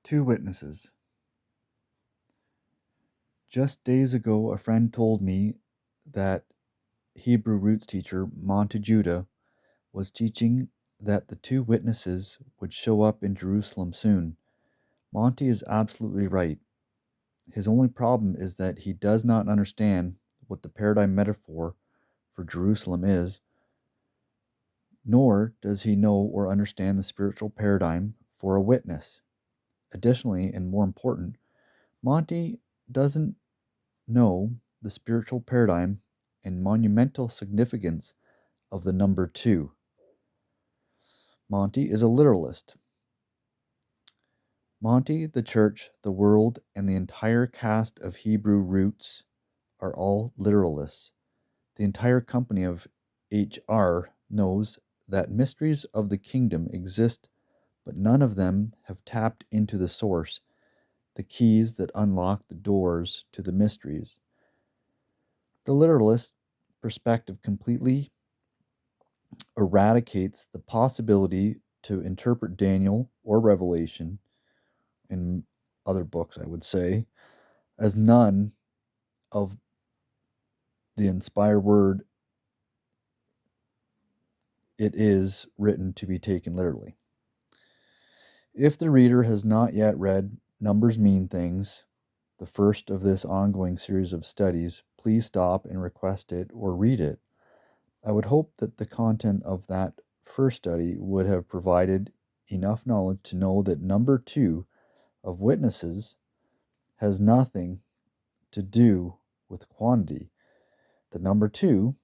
Two witnesses. Just days ago, a friend told me that Hebrew roots teacher Monte Judah was teaching that the two witnesses would show up in Jerusalem soon. Monty is absolutely right. His only problem is that he does not understand what the paradigm metaphor for Jerusalem is, nor does he know or understand the spiritual paradigm for a witness. Additionally, and more important, Monty doesn't know the spiritual paradigm and monumental significance of the number two. Monty is a literalist. Monty, the church, the world, and the entire cast of Hebrew roots are all literalists. The entire company of HR knows that mysteries of the kingdom exist, but none of them have tapped into the source, the keys that unlock the doors to the mysteries. The literalist perspective completely eradicates the possibility to interpret Daniel or Revelation, in other books, I would say, as none of the inspired word it is written to be taken literally. If the reader has not yet read Numbers Mean Things, the first of this ongoing series of studies, please stop and request it or read it. I would hope that the content of that first study would have provided enough knowledge to know that number two of witnesses has nothing to do with quantity. The number two,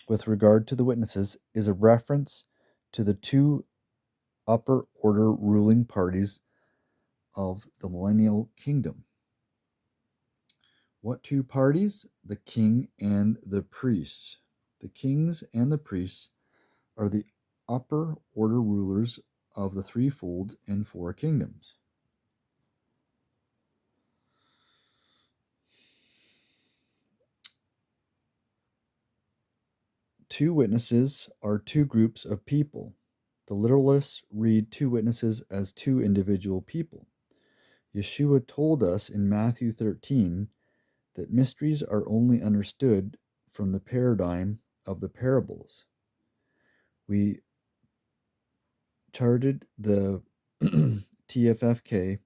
with regard to the witnesses, is a reference to the two upper order ruling parties of the millennial kingdom. What two parties? The king and the priests. The kings and the priests are the upper order rulers of the threefold and four kingdoms. Two witnesses are two groups of people. The literalists read two witnesses as two individual people. Yeshua told us in Matthew 13 that mysteries are only understood from the paradigm of the parables. We charted the TFFK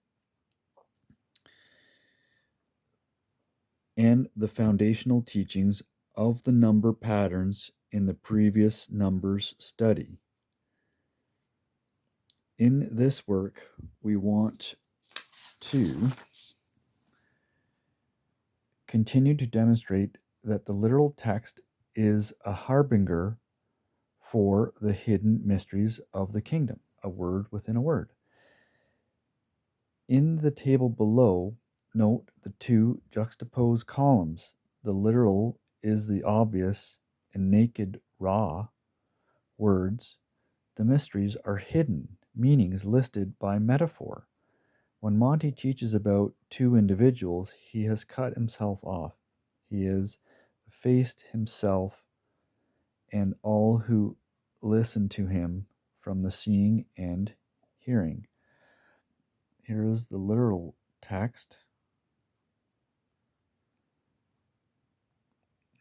and the foundational teachings of the number patterns in the previous numbers study. In this work, we want to continue to demonstrate that the literal text is a harbinger for the hidden mysteries of the kingdom, a word within a word. In the table below, note the two juxtaposed columns. The literal is the obvious and naked, raw words. The mysteries are hidden, meanings listed by metaphor. When Monty teaches about two individuals, he has cut himself off. He has effaced himself and all who listen to him from the seeing and hearing. Here is the literal text,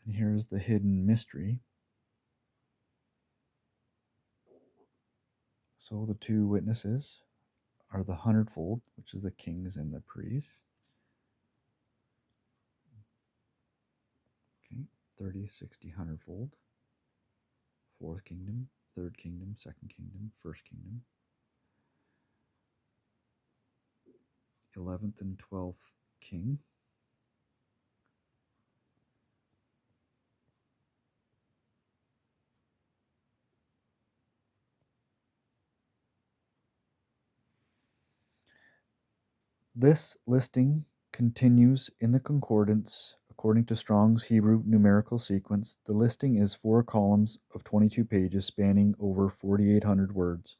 and here's the hidden mystery. So the two witnesses are the hundredfold, which is the kings and the priests. Okay, 30, 60, hundredfold. Fourth kingdom, third kingdom, second kingdom, first kingdom. 11th and 12th king. This listing continues in the concordance according to Strong's Hebrew numerical sequence. The listing is 4 columns of 22 pages spanning over 4,800 words.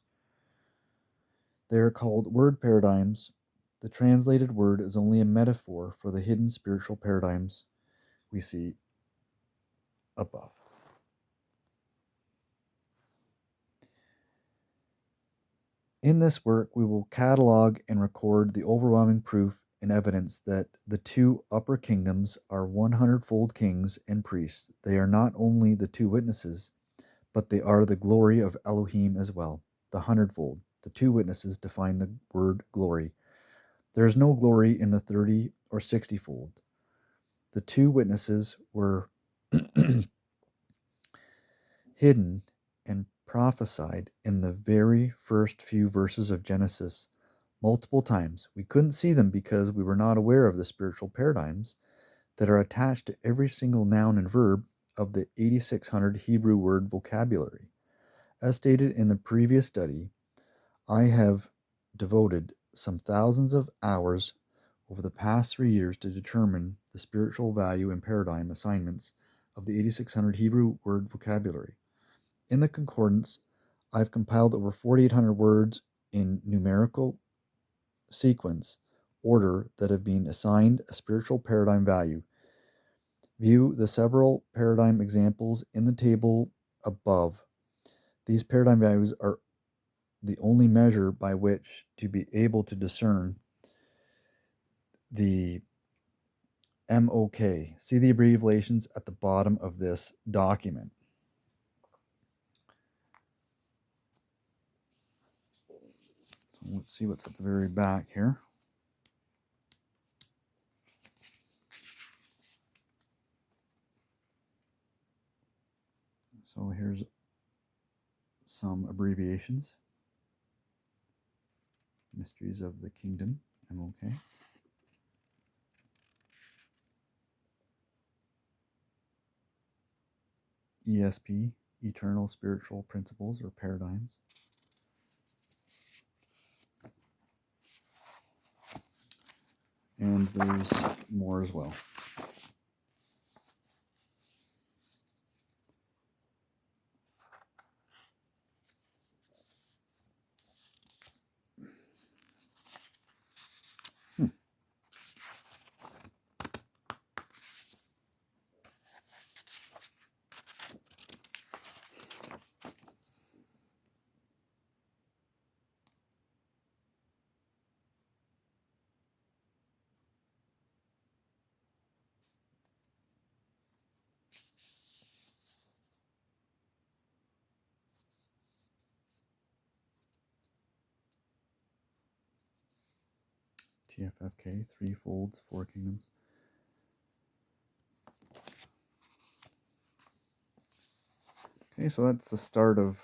They are called word paradigms. The translated word is only a metaphor for the hidden spiritual paradigms we see above. In this work, we will catalog and record the overwhelming proof and evidence that the two upper kingdoms are 100-fold kings and priests. They are not only the two witnesses, but they are the glory of Elohim as well, the 100-fold. The two witnesses define the word glory. There is no glory in the 30 or 60-fold. The two witnesses were hidden and prophesied in the very first few verses of Genesis multiple times. We couldn't see them because we were not aware of the spiritual paradigms that are attached to every single noun and verb of the 8,600 Hebrew word vocabulary. As stated in the previous study, I have devoted some thousands of hours over the past 3 years to determine the spiritual value and paradigm assignments of the 8,600 Hebrew word vocabulary. In the concordance, I've compiled over 4,800 words in numerical sequence order that have been assigned a spiritual paradigm value. View the several paradigm examples in the table above. These paradigm values are the only measure by which to be able to discern the MOK. See the abbreviations at the bottom of this document. So let's see what's at the very back here. So here's some abbreviations. Mysteries of the Kingdom, MOK. ESP, Eternal Spiritual Principles or Paradigms. And there's more as well. TFFK, three folds, four kingdoms. Okay, so that's the start of